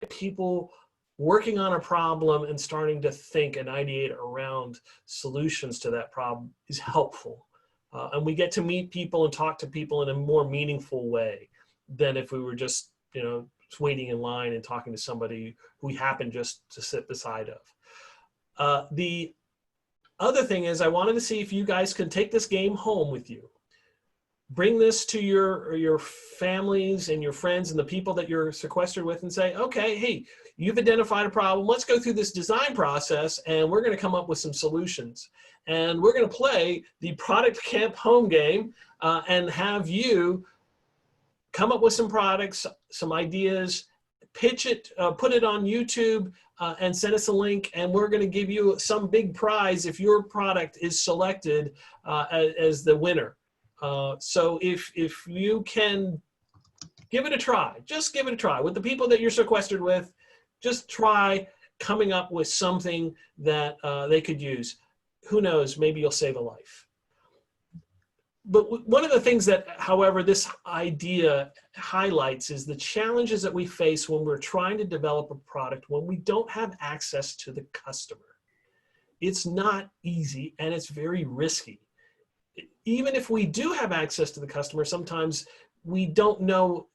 get people working on a problem and starting to think and ideate around solutions to that problem is helpful. And we get to meet people and talk to people in a more meaningful way than if we were just, just waiting in line and talking to somebody who we happen just to sit beside of. The other thing is I wanted to see if you guys could take this game home with you. Bring this to your families and your friends and the people that you're sequestered with and say, okay, hey, you've identified a problem. Let's go through this design process and we're going to come up with some solutions. And we're going to play the product camp home game and have you come up with some products, some ideas, pitch it, put it on YouTube and send us a link. And we're going to give you some big prize if your product is selected as the winner. So if you can give it a try, just give it a try with the people that you're sequestered with, just try coming up with something that they could use. Who knows, maybe you'll save a life. But one of the things that, however, this idea highlights is the challenges that we face when we're trying to develop a product when we don't have access to the customer. It's not easy and it's very risky. Even if we do have access to the customer, sometimes we don't know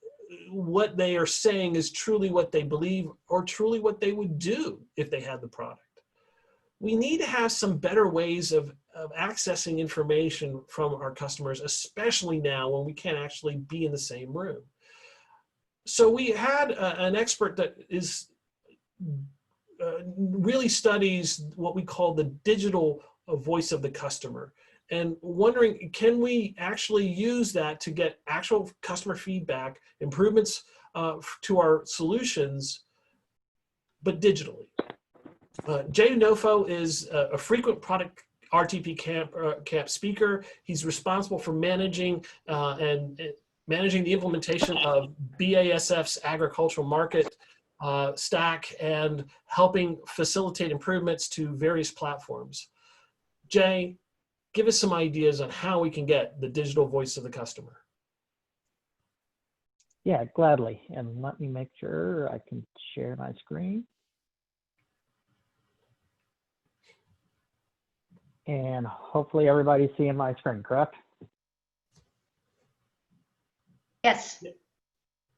what they are saying is truly what they believe or truly what they would do if they had the product. We need to have some better ways of accessing information from our customers, especially now when we can't actually be in the same room. So we had an expert that is really studies what we call the digital voice of the customer. And wondering, can we actually use that to get actual customer feedback, improvements to our solutions, but digitally? Jay Nolfo is a frequent product RTP camp speaker. He's responsible for managing managing the implementation of BASF's agricultural market stack and helping facilitate improvements to various platforms. Jay, give us some ideas on how we can get the digital voice of the customer. Yeah, gladly. And let me make sure I can share my screen. And hopefully everybody's seeing my screen, correct? Yes.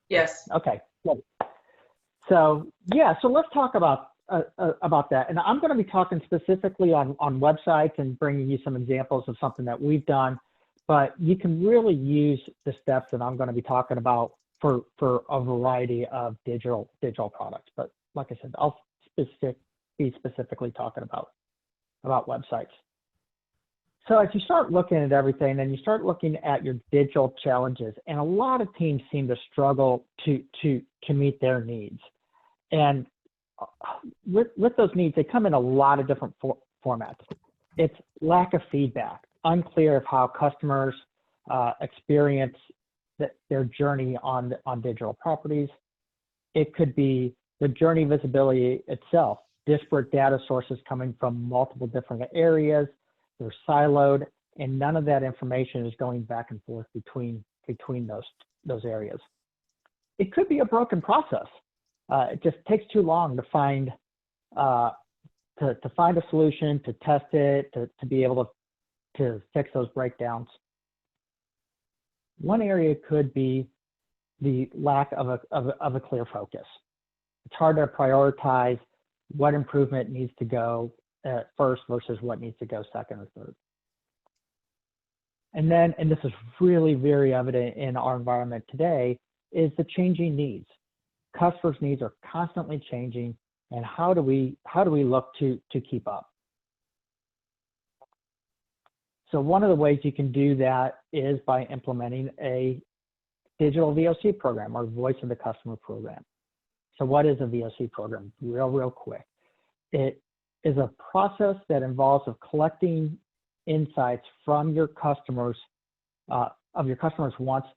Yes. Okay, good. So yeah, so let's talk about that. And I'm going to be talking specifically on websites and bringing you some examples of something that we've done, but you can really use the steps that I'm going to be talking about for a variety of digital products. But like I said, I'll be specifically talking about websites. So as you start looking at everything and you start looking at your digital challenges, and a lot of teams seem to struggle to meet their needs. And with those needs, they come in a lot of different formats. It's lack of feedback, unclear of how customers experience their journey on digital properties. It could be the journey visibility itself, disparate data sources coming from multiple different areas. They're siloed, and none of that information is going back and forth between those areas. It could be a broken process. It just takes too long to find a solution, to test it, to be able to fix those breakdowns. One area could be the lack of a clear focus. It's hard to prioritize what improvement needs to go first versus what needs to go second or third. And this is really very evident in our environment today, is the changing needs. Customers' needs are constantly changing, and how do we look to keep up? So one of the ways you can do that is by implementing a digital VOC program, or voice of the customer program. So what is a VOC program? Real quick. It is a process that involves collecting insights from your customers, of your customers' wants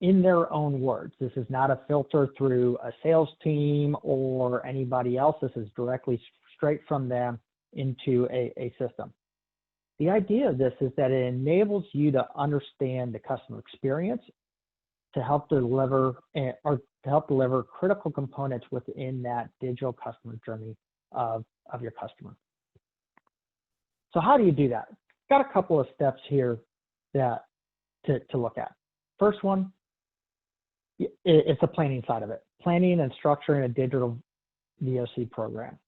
in their own words. This is not a filter through a sales team or anybody else. This is directly straight from them into a system. The idea of this is that it enables you to understand the customer experience, to help deliver or to help deliver critical components within that digital customer journey of your customer. So how do you do that? Got a couple of steps here that to look at. First one, it's the planning side of it. Planning and structuring a digital VOC program.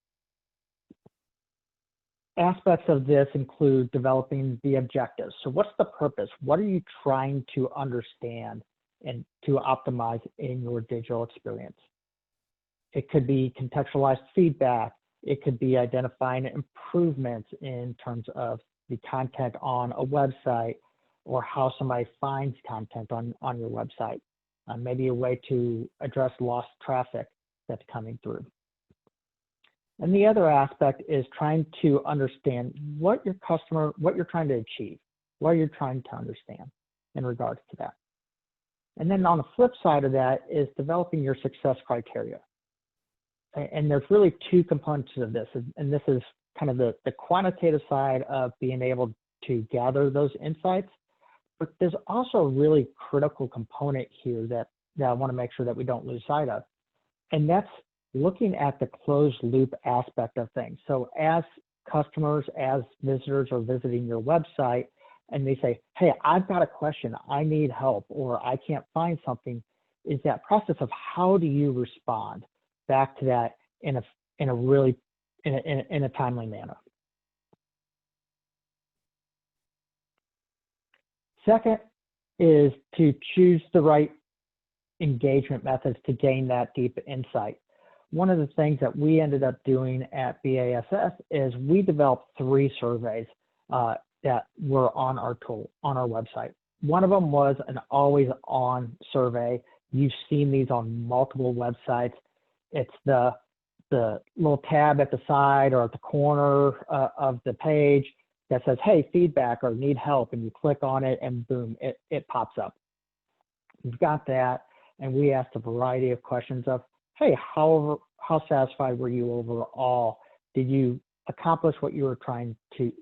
Aspects of this include developing the objectives. So what's the purpose? What are you trying to understand and to optimize in your digital experience? It could be contextualized feedback. It could be identifying improvements in terms of the content on a website or how somebody finds content on your website. Maybe a way to address lost traffic that's coming through. And the other aspect is trying to understand what your customer, what you're trying to achieve, what you're trying to understand in regards to that. And then on the flip side of that is developing your success criteria. And there's really two components of this. And this is kind of the quantitative side of being able to gather those insights. But there's also a really critical component here that I want to make sure that we don't lose sight of. And that's looking at the closed loop aspect of things. So as customers, as visitors are visiting your website and they say, hey, I've got a question, I need help, or I can't find something, is that process of how do you respond back to that in a timely manner. Second is to choose the right engagement methods to gain that deep insight. One of the things that we ended up doing at BASF is we developed 3 surveys that were on our tool, on our website. One of them was an always on survey. You've seen these on multiple websites. It's the little tab at the side or at the corner of the page that says, hey, feedback or need help, and you click on it and boom, it pops up. We've got that, and we asked a variety of questions of, hey, how satisfied were you overall? Did you accomplish what you were trying to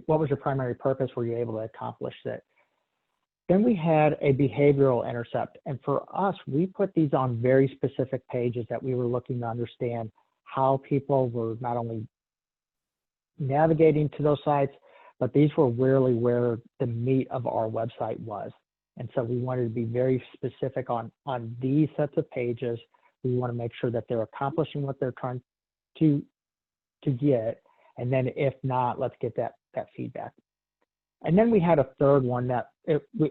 what was your primary purpose? Were you able to accomplish it? Then we had a behavioral intercept. And for us, we put these on very specific pages that we were looking to understand how people were not only navigating to those sites, but these were really where the meat of our website was. And so we wanted to be very specific on these sets of pages. We want to make sure that they're accomplishing what they're trying to get. And then if not, let's get that feedback. And then we had a third one that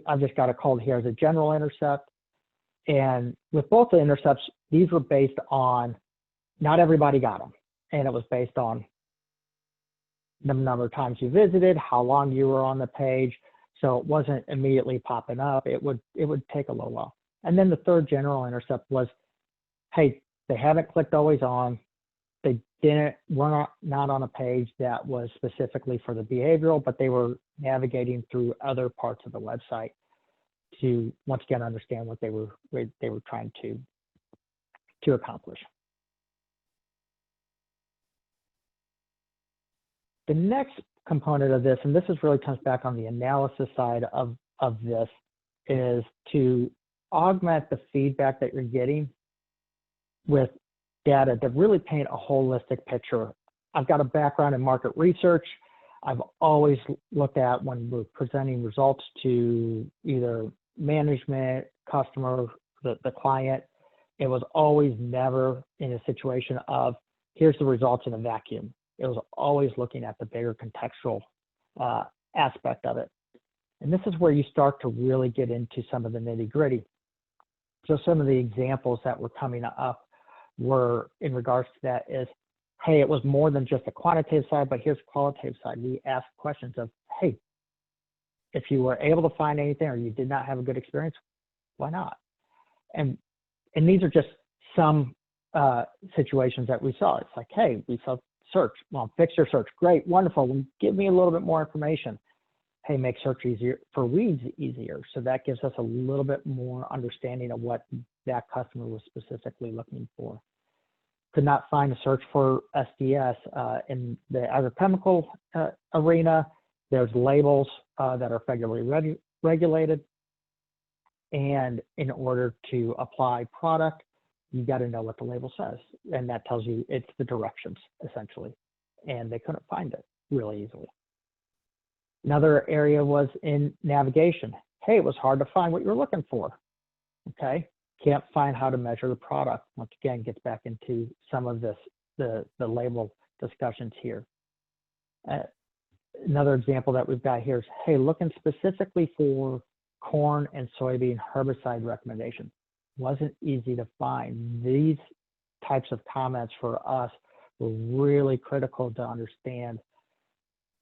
I've just got it called here as a general intercept. And with both the intercepts, these were based on, not everybody got them. And it was based on the number of times you visited, how long you were on the page. So it wasn't immediately popping up. It would take a little while. And then the third general intercept was, hey, they haven't clicked always on. They were not on a page that was specifically for the behavioral, but they were navigating through other parts of the website to once again understand what they were trying to accomplish. The next component of this, and this is really comes back on the analysis side of this, is to augment the feedback that you're getting with data to really paint a holistic picture. I've got a background in market research. I've always looked at when we're presenting results to either management, customer, the client, it was always never in a situation of here's the results in a vacuum. It was always looking at the bigger contextual aspect of it. And this is where you start to really get into some of the nitty gritty. So some of the examples that were coming up were in regards to that is, hey, it was more than just a quantitative side, but here's the qualitative side. We asked questions of, hey, if you were able to find anything or you did not have a good experience, why not? And these are just some situations that we saw. It's like, hey, we saw search. Well, fix your search. Great, wonderful. Well, give me a little bit more information. Hey, make search easier for reads easier. So that gives us a little bit more understanding of what that customer was specifically looking for. Could not find a search for SDS in the agrochemical arena. There's labels that are federally regulated. And in order to apply product, you got to know what the label says. And that tells you it's the directions, essentially. And they couldn't find it really easily. Another area was in navigation. Hey, it was hard to find what you were looking for. Okay, can't find how to measure the product. Once again, gets back into some of this, the label discussions here. Another example that we've got here is, hey, looking specifically for corn and soybean herbicide recommendation. Wasn't easy to find. These types of comments for us were really critical to understand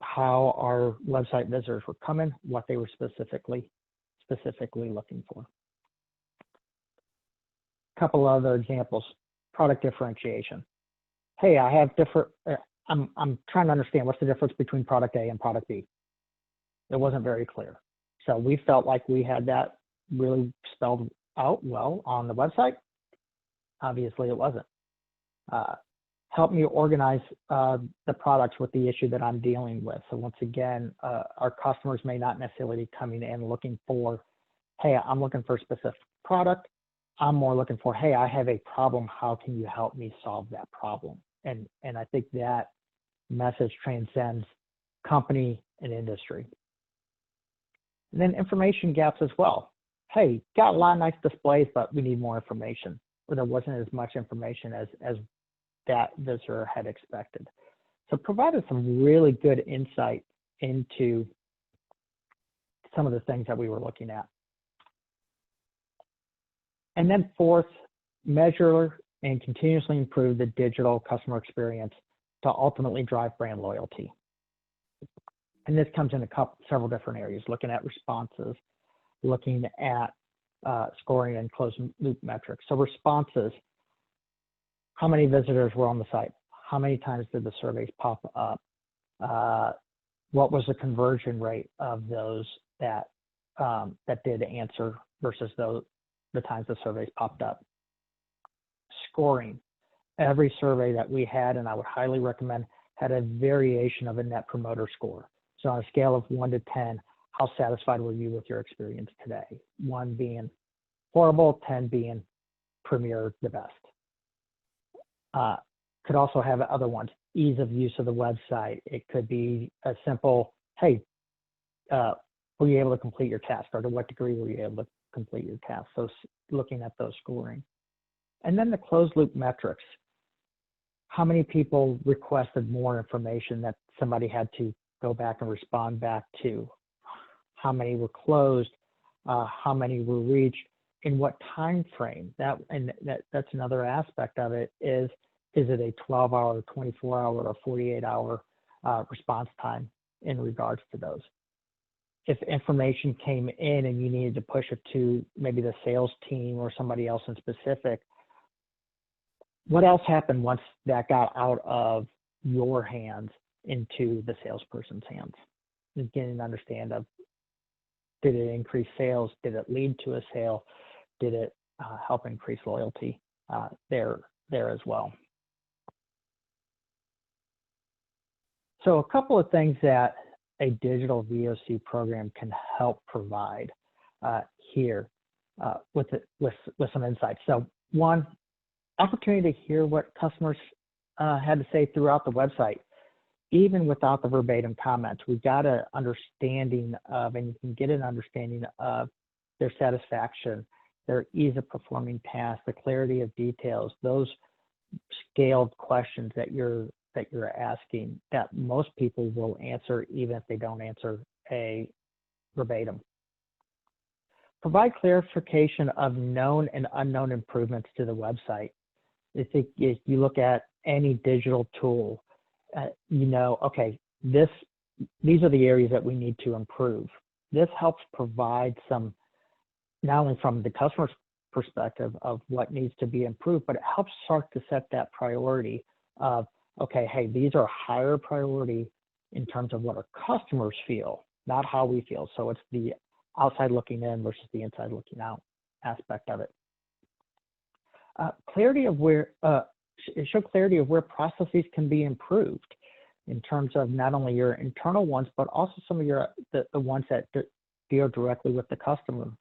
how our website visitors were coming, what they were specifically looking for. A couple other examples, product differentiation. Hey, I have different, I'm trying to understand what's the difference between product A and product B. It wasn't very clear. So we felt like we had that really spelled out well on the website. Obviously it wasn't. Help me organize the products with the issue that I'm dealing with. So once again, our customers may not necessarily be coming in looking for, hey, I'm looking for a specific product. I'm more looking for, hey, I have a problem. How can you help me solve that problem? And I think that message transcends company and industry. And then information gaps as well. Hey, got a lot of nice displays, but we need more information. Or there wasn't as much information as that visitor had expected. So provided some really good insight into some of the things that we were looking at. And then fourth, measure and continuously improve the digital customer experience to ultimately drive brand loyalty. And this comes in several different areas, looking at responses, looking at scoring and closed loop metrics. So responses, how many visitors were on the site? How many times did the surveys pop up? What was the conversion rate of those that did answer versus the times the surveys popped up? Scoring. Every survey that we had, and I would highly recommend, had a variation of a net promoter score. So on a scale of 1 to 10, how satisfied were you with your experience today? 1 being horrible, 10 being premier, the best. Could also have other ones, ease of use of the website. It could be a simple, hey, were you able to complete your task, or to what degree were you able to complete your task? So looking at those scoring. And then the closed loop metrics. How many people requested more information that somebody had to go back and respond back to? How many were closed? How many were reached? In what time frame? That's another aspect of it. Is it a 12-hour, 24-hour, or 48-hour response time in regards to those? If information came in and you needed to push it to maybe the sales team or somebody else in specific, what else happened once that got out of your hands into the salesperson's hands? And getting an understand of, did it increase sales? Did it lead to a sale? Did it help increase loyalty there as well? So a couple of things that a digital VOC program can help provide here with some insights. So one, opportunity to hear what customers had to say throughout the website, even without the verbatim comments. We got an understanding of, and you can get an understanding of their satisfaction, their ease of performing tasks, the clarity of details, those scaled questions that you're asking that most people will answer even if they don't answer a verbatim. Provide clarification of known and unknown improvements to the website. If you look at any digital tool, you know, okay, these are the areas that we need to improve. This helps provide some, not only from the customer's perspective of what needs to be improved, but it helps start to set that priority of, okay, hey, these are higher priority in terms of what our customers feel, not how we feel. So it's the outside looking in versus the inside looking out aspect of it. Clarity of where, show clarity of where processes can be improved in terms of not only your internal ones, but also some of the ones that deal directly with the customer.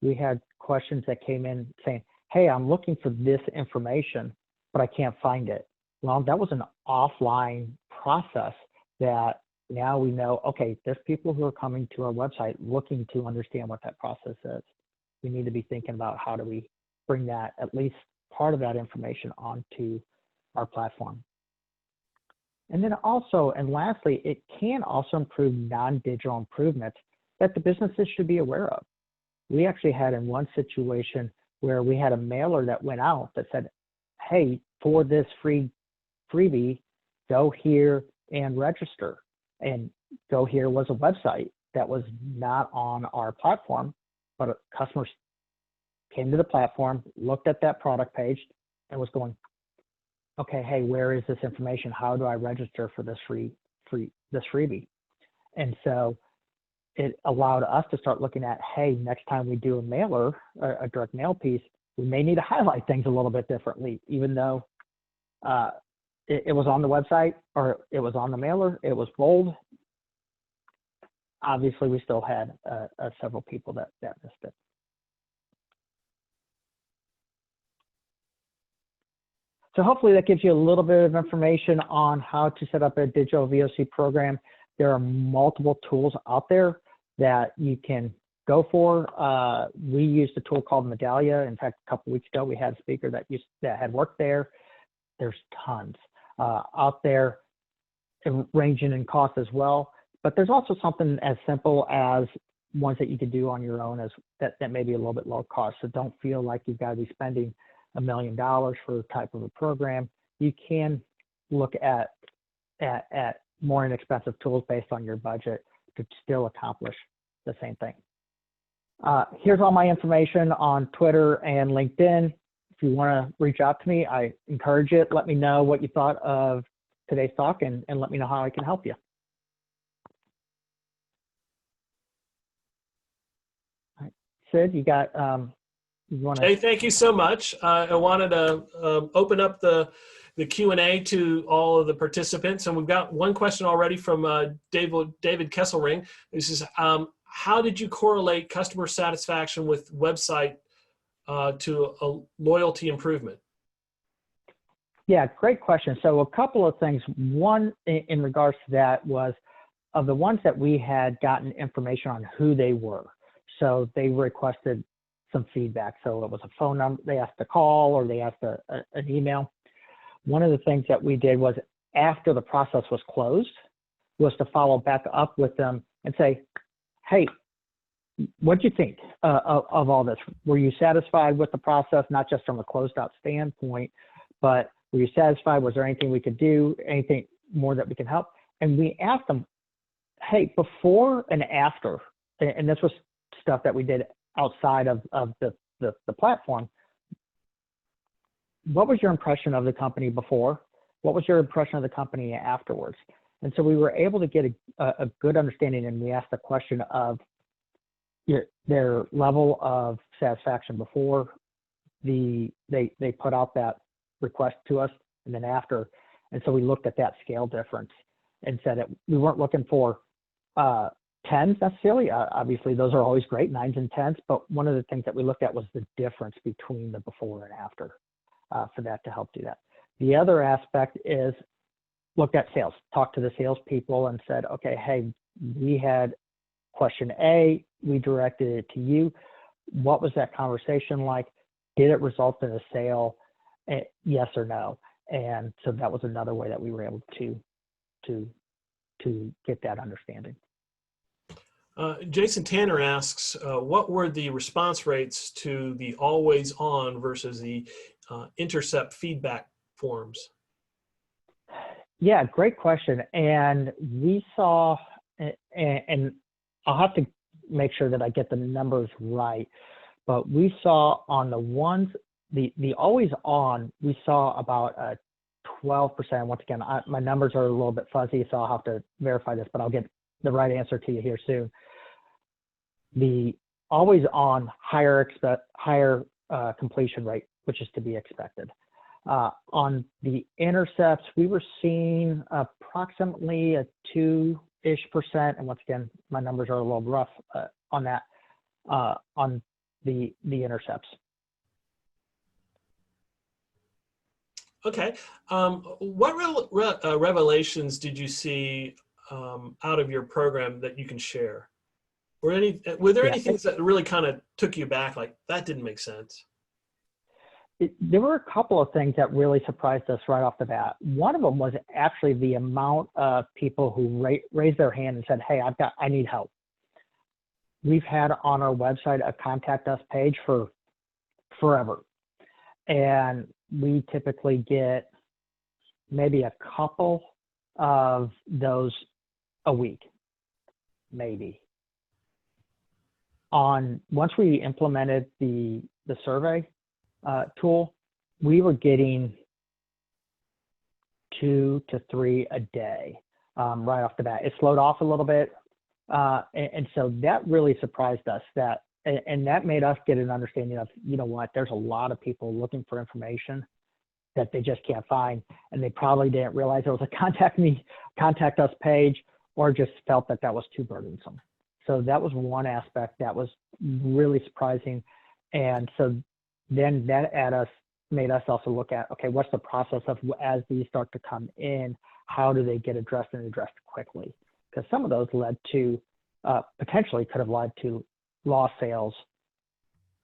we had questions that came in saying, hey, I'm looking for this information, but I can't find it. Well, that was an offline process that now we know, okay, there's people who are coming to our website looking to understand what that process is. We need to be thinking about how do we bring that, at least part of that information, onto our platform. And then also, and lastly, it can also improve non-digital improvements that the businesses should be aware of. We actually had in one situation where we had a mailer that went out that said, hey, for this freebie, go here and register. And go here was a website that was not on our platform, but customers came to the platform, looked at that product page, and was going, okay, hey, where is this information? How do I register for this freebie? And so it allowed us to start looking at, hey, next time we do a mailer, a direct mail piece, we may need to highlight things a little bit differently, even though it was on the website or it was on the mailer, it was bold. Obviously, we still had several people that missed it. So hopefully that gives you a little bit of information on how to set up a digital VOC program. There are multiple tools out there that you can go for. We used a tool called Medallia. In fact, a couple of weeks ago, we had a speaker that had worked there. There's tons out there, ranging in cost as well. But there's also something as simple as ones that you could do on your own that may be a little bit low cost. So don't feel like you've got to be spending $1 million for a type of a program. You can look at more inexpensive tools based on your budget to still accomplish the same thing. Here's all my information on Twitter and LinkedIn. If you want to reach out to me, I encourage it. Let me know what you thought of today's talk and let me know how I can help you. All right. Sid, you got, you want to? Hey, thank you so much. I wanted to open up the Q&A to all of the participants. And we've got one question already from David Kesselring. This is, how did you correlate customer satisfaction with website to a loyalty improvement? Yeah, great question. So a couple of things. One, in regards to that, was of the ones that we had gotten information on who they were. So they requested some feedback. So it was a phone number, they asked a call, or they asked an email. One of the things that we did was, after the process was closed, was to follow back up with them and say, hey, what do you think of all this? Were you satisfied with the process, not just from a closed out standpoint, but were you satisfied? Was there anything we could do, anything more that we can help? And we asked them, hey, before and after, and this was stuff that we did outside of the platform, what was your impression of the company before? What was your impression of the company afterwards? And so we were able to get a good understanding, and we asked the question of their level of satisfaction before they put out that request to us, and then after. And so we looked at that scale difference and said that we weren't looking for tens necessarily. Obviously, those are always great, 9s and 10s, but one of the things that we looked at was the difference between the before and after for that to help do that. The other aspect is looked at sales, talked to the salespeople and said, okay, hey, we had question A, we directed it to you. What was that conversation like? Did it result in a sale? Yes or no? And so that was another way that we were able to get that understanding. Jason Tanner asks, what were the response rates to the always on versus the intercept feedback forms? Yeah, great question. And we saw, and I'll have to make sure that I get the numbers right, but we saw on the ones, the always on, we saw about a 12%. Once again, my numbers are a little bit fuzzy, so I'll have to verify this, but I'll get the right answer to you here soon. The always on higher completion rate, which is to be expected. On the intercepts, we were seeing approximately a 2-ish%, and once again, my numbers are a little rough on that. On the intercepts. Okay. What revelations did you see out of your program that you can share? Were there Yeah, any things that really kind of took you back, like that didn't make sense? there were a couple of things that really surprised us right off the bat. One of them was actually the amount of people who raised their hand and said, "Hey, I need help." We've had on our website a contact us page for forever. And we typically get maybe a couple of those a week, maybe. Once we implemented the survey tool, we were getting 2 to 3 a day right off the bat. It slowed off a little bit. And so that really surprised us, and that made us get an understanding of, you know what, there's a lot of people looking for information that they just can't find, and they probably didn't realize there was a contact us page, or just felt that was too burdensome. So that was one aspect that was really surprising. And so then that made us also look at, okay, what's the process of, as these start to come in, how do they get addressed and addressed quickly? Because some of those led to, potentially could have led to lost sales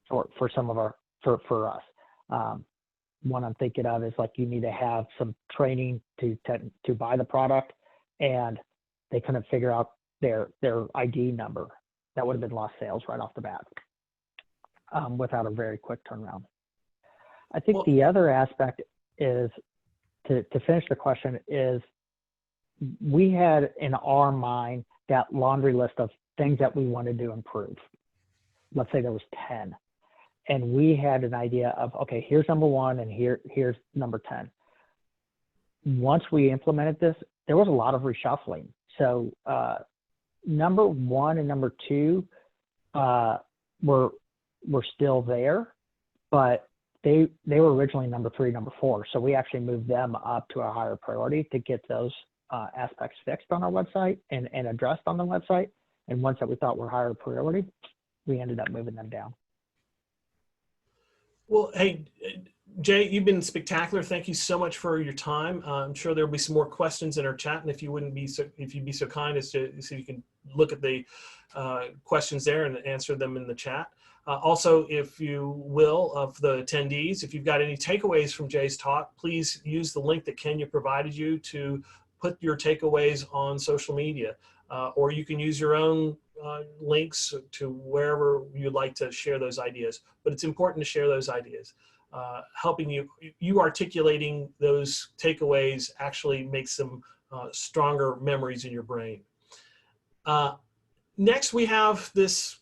for some of for us. One I'm thinking of is, like, you need to have some training to buy the product, and they couldn't figure out their ID number. That would have been lost sales right off the bat without a very quick turnaround. I think the other aspect is, to finish the question, is we had in our mind that laundry list of things that we wanted to improve. Let's say there was 10. And we had an idea of, okay, here's number 1 and here's number 10. Once we implemented this, there was a lot of reshuffling. So number 1 and number 2 were still there, but they were originally number 3, number 4. So we actually moved them up to a higher priority to get those aspects fixed on our website and addressed on the website. And ones that we thought were higher priority, we ended up moving them down. Well, hey, Jay, you've been spectacular. Thank you so much for your time. I'm sure there'll be some more questions in our chat, and if you'd be so kind as to see if you can look at the questions there and answer them in the chat. Also, if you will, of the attendees, if you've got any takeaways from Jay's talk, please use the link that Kenya provided you to put your takeaways on social media, or you can use your own links to wherever you'd like to share those ideas. But it's important to share those ideas. Helping you articulating those takeaways actually makes them stronger memories in your brain. Next, we have this